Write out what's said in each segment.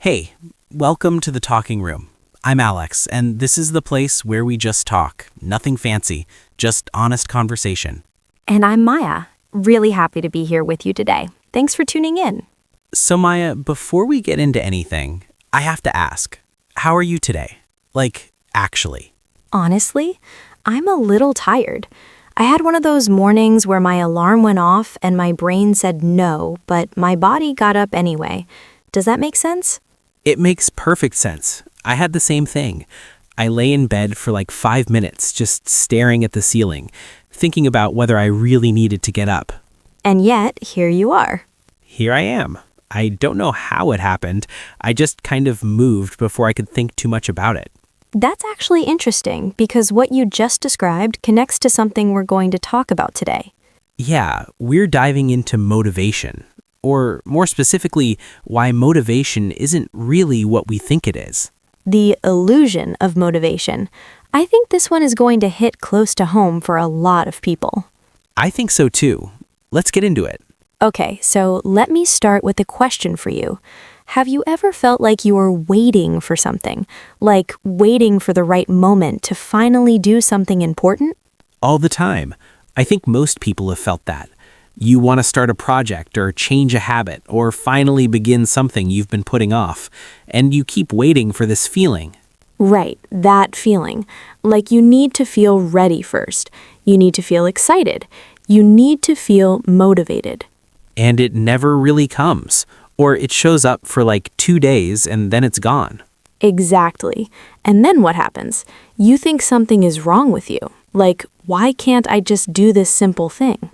Hey, welcome to the Talking Room. I'm Alex, and this is the place where we just talk. Nothing fancy, just honest conversation. And I'm Maya. Really happy to be here with you today. Thanks for tuning in. So Maya, before we get into anything, I have to ask, how are you today? Like, actually. Honestly, I'm a little tired. I had one of those mornings where my alarm went off and my brain said no, but my body got up anyway. Does that make sense? It makes perfect sense. I had the same thing. I lay in bed for like 5 minutes, just staring at the ceiling, thinking about whether I really needed to get up. And yet, here you are. Here I am. I don't know how it happened. I just kind of moved before I could think too much about it. That's actually interesting because what you just described connects to something we're going to talk about today. Yeah, we're diving into motivation. Or more specifically, why motivation isn't really what we think it is. The illusion of motivation. I think this one is going to hit close to home for a lot of people. I think so too. Let's get into it. Okay, so let me start with a question for you. Have you ever felt like you were waiting for something? Like waiting for the right moment to finally do something important? All the time. I think most people have felt that. You want to start a project or change a habit or finally begin something you've been putting off, and you keep waiting for this feeling. Right, that feeling. Like you need to feel ready first. You need to feel excited. You need to feel motivated. And it never really comes. Or it shows up for like 2 days and then it's gone. Exactly. And then what happens? You think something is wrong with you. Like, why can't I just do this simple thing?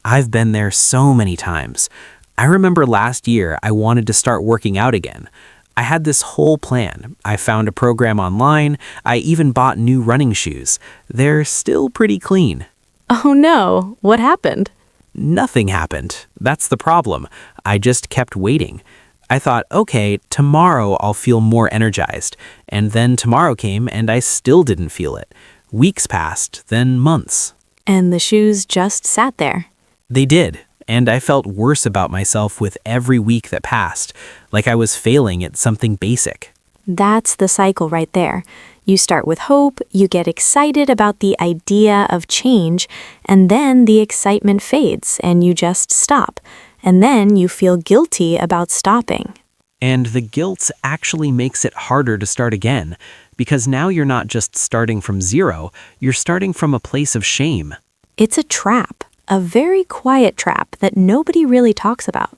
I've been there so many times. I remember last year I wanted to start working out again. I had this whole plan. I found a program online. I even bought new running shoes. They're still pretty clean. Oh no, what happened? Nothing happened. That's the problem. I just kept waiting. I thought, okay, tomorrow I'll feel more energized. And then tomorrow came and I still didn't feel it. Weeks passed, then months. And the shoes just sat there. They did, and I felt worse about myself with every week that passed, like I was failing at something basic. That's the cycle right there. You start with hope, you get excited about the idea of change, and then the excitement fades and you just stop. And then you feel guilty about stopping. And the guilt actually makes it harder to start again, because now you're not just starting from zero, you're starting from a place of shame. It's a trap. A very quiet trap that nobody really talks about.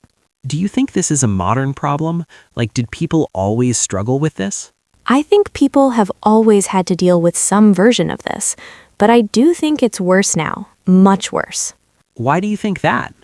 Do you think this is a modern problem? Like, did people always struggle with this? I think people have always had to deal with some version of this, but I do think it's worse now, much worse. Why do you think that?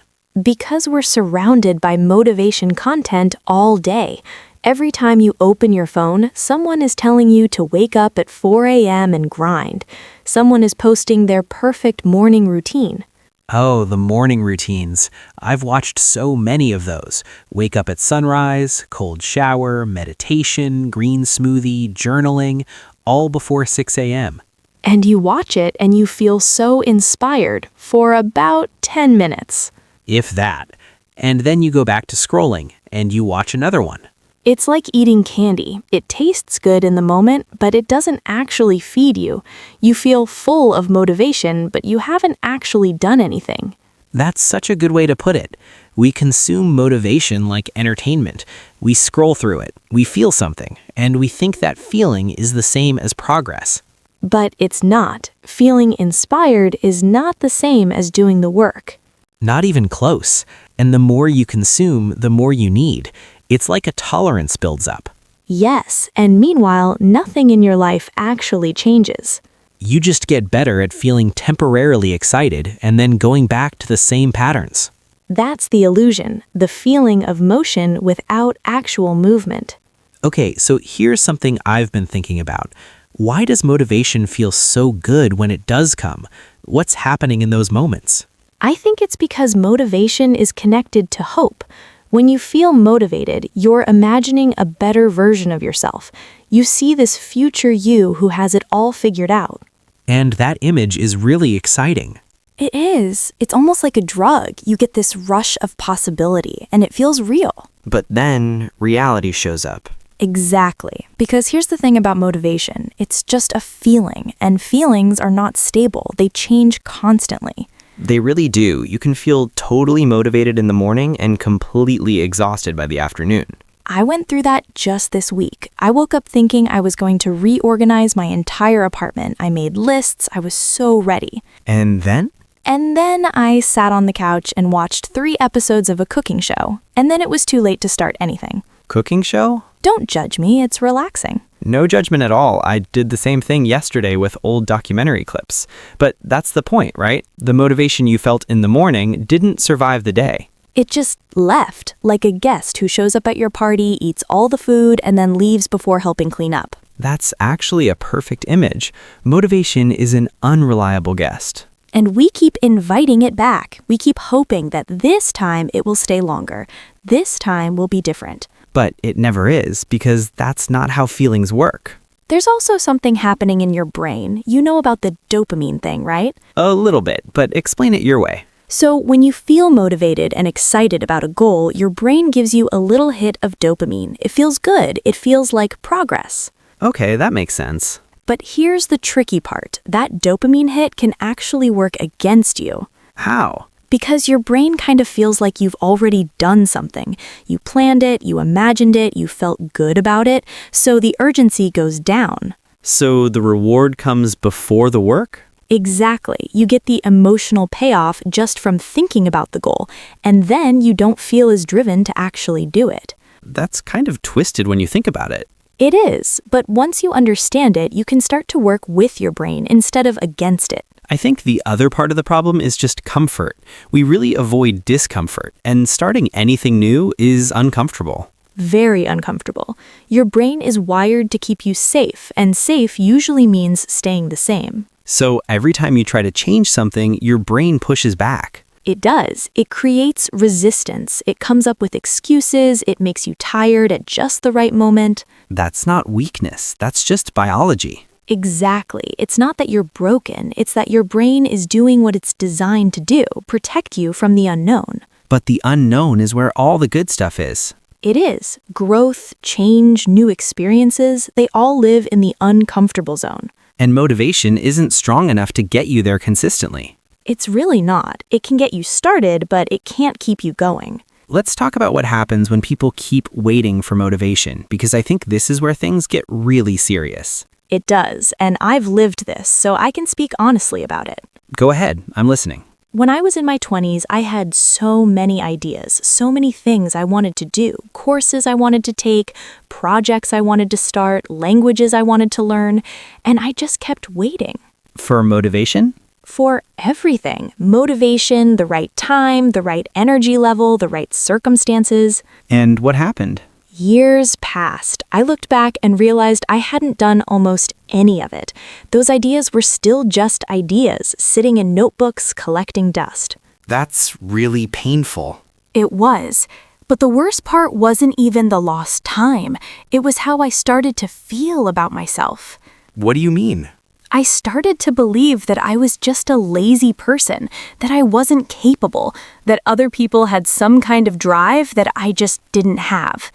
Because we're surrounded by motivation content all day. Every time you open your phone, someone is telling you to wake up at 4 a.m. and grind. Someone is posting their perfect morning routine. Oh, the morning routines. I've watched so many of those. Wake up at sunrise, cold shower, meditation, green smoothie, journaling, all before 6 a.m. And you watch it and you feel so inspired for about 10 minutes. If that. And then you go back to scrolling and you watch another one. It's like eating candy. It tastes good in the moment, but it doesn't actually feed you. You feel full of motivation, but you haven't actually done anything. That's such a good way to put it. We consume motivation like entertainment. We scroll through it, we feel something, and we think that feeling is the same as progress. But it's not. Feeling inspired is not the same as doing the work. Not even close. And the more you consume, the more you need. It's like a tolerance builds up. Yes, and meanwhile, nothing in your life actually changes. You just get better at feeling temporarily excited and then going back to the same patterns. That's the illusion, the feeling of motion without actual movement. Okay, so here's something I've been thinking about. Why does motivation feel so good when it does come? What's happening in those moments? I think it's because motivation is connected to hope. When you feel motivated, you're imagining a better version of yourself. You see this future you who has it all figured out. And that image is really exciting. It is. It's almost like a drug. You get this rush of possibility, and it feels real. But then reality shows up. Exactly. Because here's the thing about motivation. It's just a feeling, and feelings are not stable. They change constantly. They really do. You can feel totally motivated in the morning and completely exhausted by the afternoon. I went through that just this week. I woke up thinking I was going to reorganize my entire apartment. I made lists. I was so ready. And then? And then I sat on the couch and watched 3 episodes of a cooking show. And then it was too late to start anything. Cooking show? Don't judge me. It's relaxing. No judgment at all. I did the same thing yesterday with old documentary clips. But that's the point, right? The motivation you felt in the morning didn't survive the day. It just left, like a guest who shows up at your party, eats all the food, and then leaves before helping clean up. That's actually a perfect image. Motivation is an unreliable guest. And we keep inviting it back. We keep hoping that this time it will stay longer. This time will be different. But it never is, because that's not how feelings work. There's also something happening in your brain. You know about the dopamine thing, right? A little bit, but explain it your way. So when you feel motivated and excited about a goal, your brain gives you a little hit of dopamine. It feels good. It feels like progress. Okay, that makes sense. But here's the tricky part. That dopamine hit can actually work against you. How? Because your brain kind of feels like you've already done something. You planned it, you imagined it, you felt good about it, so the urgency goes down. So the reward comes before the work? Exactly. You get the emotional payoff just from thinking about the goal, and then you don't feel as driven to actually do it. That's kind of twisted when you think about it. It is, but once you understand it, you can start to work with your brain instead of against it. I think the other part of the problem is just comfort. We really avoid discomfort, and starting anything new is uncomfortable. Very uncomfortable. Your brain is wired to keep you safe, and safe usually means staying the same. So every time you try to change something, your brain pushes back. It does. It creates resistance. It comes up with excuses. It makes you tired at just the right moment. That's not weakness. That's just biology. Exactly. It's not that you're broken. It's that your brain is doing what it's designed to do, protect you from the unknown. But the unknown is where all the good stuff is. It is. Growth, change, new experiences, they all live in the uncomfortable zone. And motivation isn't strong enough to get you there consistently. It's really not. It can get you started, but it can't keep you going. Let's talk about what happens when people keep waiting for motivation, because I think this is where things get really serious. It does, and I've lived this, so I can speak honestly about it. Go ahead, I'm listening. When I was in my 20s, I had so many ideas, so many things I wanted to do, courses I wanted to take, projects I wanted to start, languages I wanted to learn, and I just kept waiting. For motivation? For everything. Motivation, the right time, the right energy level, the right circumstances. And what happened? Years passed. I looked back and realized I hadn't done almost any of it. Those ideas were still just ideas, sitting in notebooks collecting dust. That's really painful. It was. But the worst part wasn't even the lost time. It was how I started to feel about myself. What do you mean? I started to believe that I was just a lazy person, that I wasn't capable, that other people had some kind of drive that I just didn't have.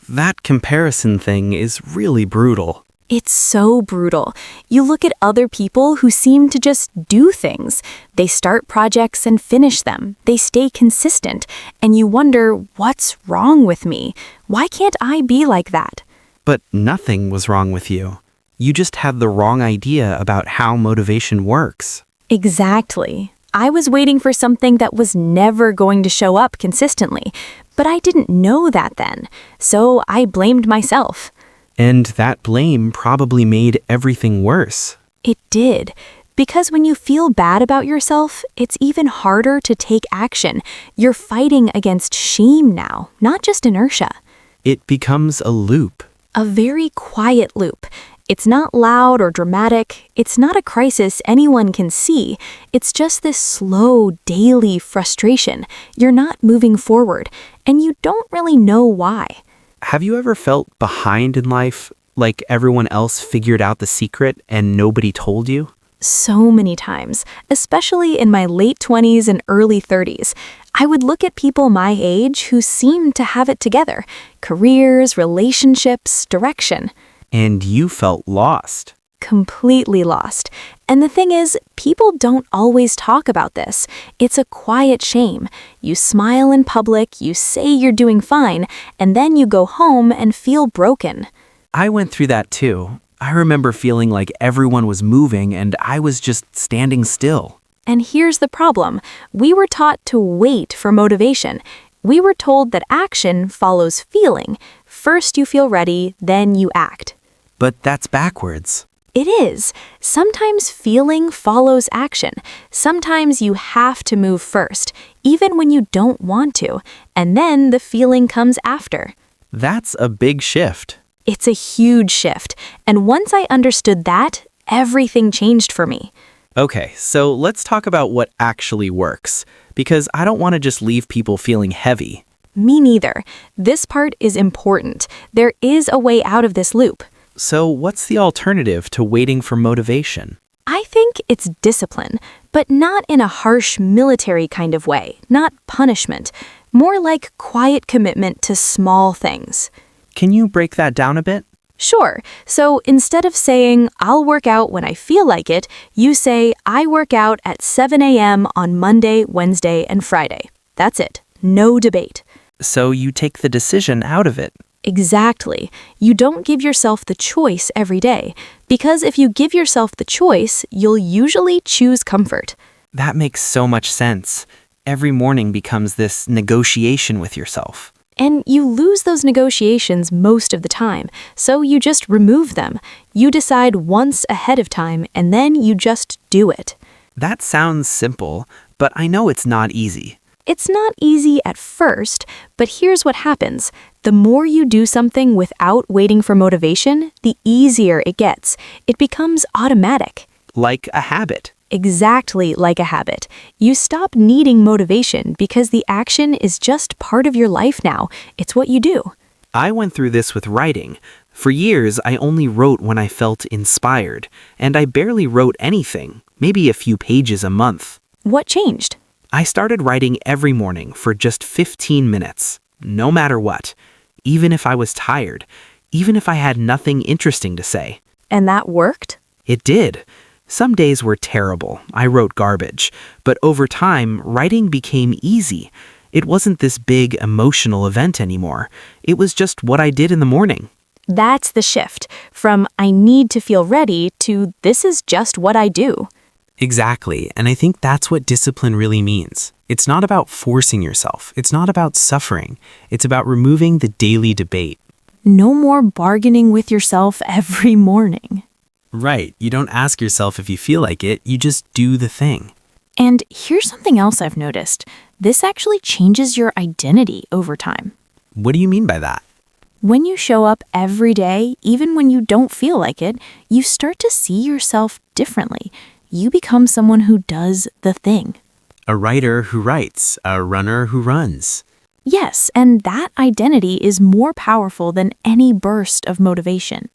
That comparison thing is really brutal. It's so brutal. You look at other people who seem to just do things. They start projects and finish them. They stay consistent. And you wonder, what's wrong with me? Why can't I be like that? But nothing was wrong with you. You just had the wrong idea about how motivation works. Exactly. I was waiting for something that was never going to show up consistently, but I didn't know that then, so I blamed myself. And that blame probably made everything worse. It did, because when you feel bad about yourself, it's even harder to take action. You're fighting against shame now, not just inertia. It becomes a loop. A very quiet loop. It's not loud or dramatic. It's not a crisis anyone can see. It's just this slow, daily frustration. You're not moving forward, and you don't really know why. Have you ever felt behind in life, like everyone else figured out the secret and nobody told you? So many times, especially in my late 20s and early 30s. I would look at people my age who seemed to have it together: careers, relationships, direction. And you felt lost. Completely lost. And the thing is, people don't always talk about this. It's a quiet shame. You smile in public, you say you're doing fine, and then you go home and feel broken. I went through that too. I remember feeling like everyone was moving and I was just standing still. And here's the problem. We were taught to wait for motivation. We were told that action follows feeling. First you feel ready, then you act. But that's backwards. It is. Sometimes feeling follows action. Sometimes you have to move first, even when you don't want to, and then the feeling comes after. That's a big shift. It's a huge shift, and once I understood that, everything changed for me. Okay, so let's talk about what actually works, because I don't want to just leave people feeling heavy. Me neither. This part is important. There is a way out of this loop. So what's the alternative to waiting for motivation? I think it's discipline, but not in a harsh military kind of way, not punishment, more like quiet commitment to small things. Can you break that down a bit? Sure. So instead of saying, I'll work out when I feel like it, you say, I work out at 7 a.m. on Monday, Wednesday, and Friday. That's it. No debate. So you take the decision out of it. Exactly. You don't give yourself the choice every day, because if you give yourself the choice, you'll usually choose comfort. That makes so much sense. Every morning becomes this negotiation with yourself. And you lose those negotiations most of the time, so you just remove them. You decide once ahead of time, and then you just do it. That sounds simple, but I know it's not easy. It's not easy at first, but here's what happens. The more you do something without waiting for motivation, the easier it gets. It becomes automatic. Like a habit. Exactly like a habit. You stop needing motivation because the action is just part of your life now. It's what you do. I went through this with writing. For years, I only wrote when I felt inspired, and I barely wrote anything, maybe a few pages a month. What changed? I started writing every morning for just 15 minutes, no matter what, even if I was tired, even if I had nothing interesting to say. And that worked? It did. Some days were terrible. I wrote garbage. But over time, writing became easy. It wasn't this big emotional event anymore. It was just what I did in the morning. That's the shift from I need to feel ready to this is just what I do. Exactly, and I think that's what discipline really means. It's not about forcing yourself. It's not about suffering. It's about removing the daily debate. No more bargaining with yourself every morning. Right, you don't ask yourself if you feel like it, you just do the thing. And here's something else I've noticed. This actually changes your identity over time. What do you mean by that? When you show up every day, even when you don't feel like it, you start to see yourself differently. You become someone who does the thing. A writer who writes, a runner who runs. Yes, and that identity is more powerful than any burst of motivation.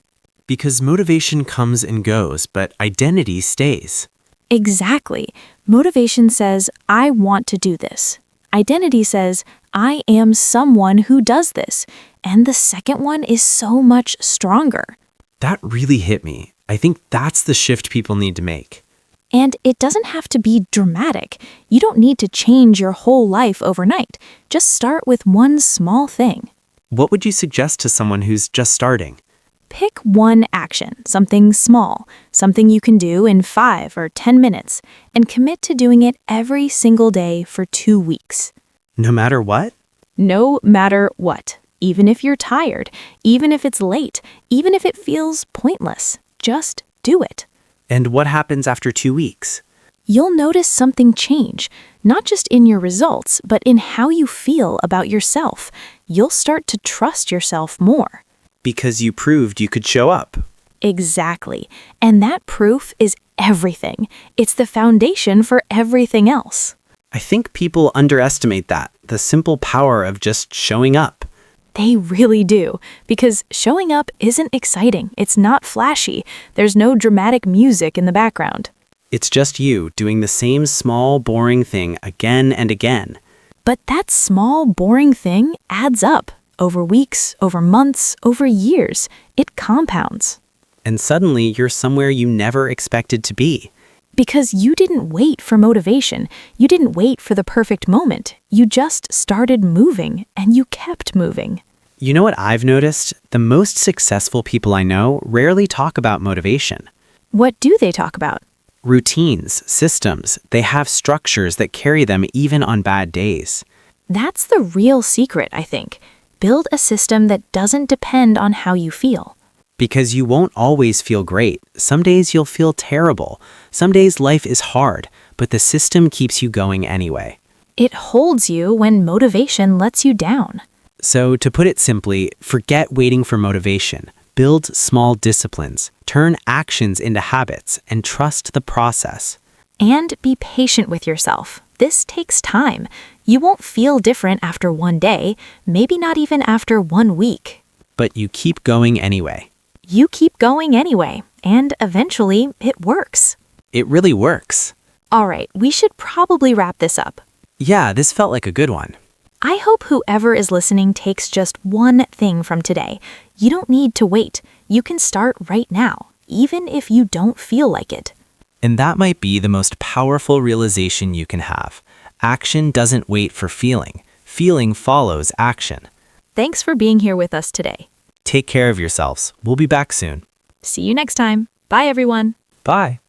Because motivation comes and goes, but identity stays. Exactly. Motivation says, I want to do this. Identity says, I am someone who does this. And the second one is so much stronger. That really hit me. I think that's the shift people need to make. And it doesn't have to be dramatic. You don't need to change your whole life overnight. Just start with one small thing. What would you suggest to someone who's just starting? Pick one action, something small, something you can do in 5 or 10 minutes, and commit to doing it every single day for 2 weeks. No matter what? No matter what. Even if you're tired, even if it's late, even if it feels pointless, just do it. And what happens after 2 weeks? You'll notice something change, not just in your results, but in how you feel about yourself. You'll start to trust yourself more. Because you proved you could show up. Exactly. And that proof is everything. It's the foundation for everything else. I think people underestimate that, the simple power of just showing up. They really do, because showing up isn't exciting. It's not flashy. There's no dramatic music in the background. It's just you doing the same small, boring thing again and again. But that small, boring thing adds up. Over weeks, over months, over years. It compounds. And suddenly you're somewhere you never expected to be. Because you didn't wait for motivation. You didn't wait for the perfect moment. You just started moving, and you kept moving. You know what I've noticed? The most successful people I know rarely talk about motivation. What do they talk about? Routines, systems, they have structures that carry them even on bad days. That's the real secret, I think. Build a system that doesn't depend on how you feel. Because you won't always feel great. Some days you'll feel terrible. Some days life is hard, but the system keeps you going anyway. It holds you when motivation lets you down. So, to put it simply, forget waiting for motivation. Build small disciplines, turn actions into habits, and trust the process. And be patient with yourself. This takes time. You won't feel different after one day, maybe not even after 1 week. But you keep going anyway. You keep going anyway, and eventually it works. It really works. All right, we should probably wrap this up. Yeah, this felt like a good one. I hope whoever is listening takes just one thing from today. You don't need to wait. You can start right now, even if you don't feel like it. And that might be the most powerful realization you can have. Action doesn't wait for feeling. Feeling follows action. Thanks for being here with us today. Take care of yourselves. We'll be back soon. See you next time. Bye, everyone. Bye.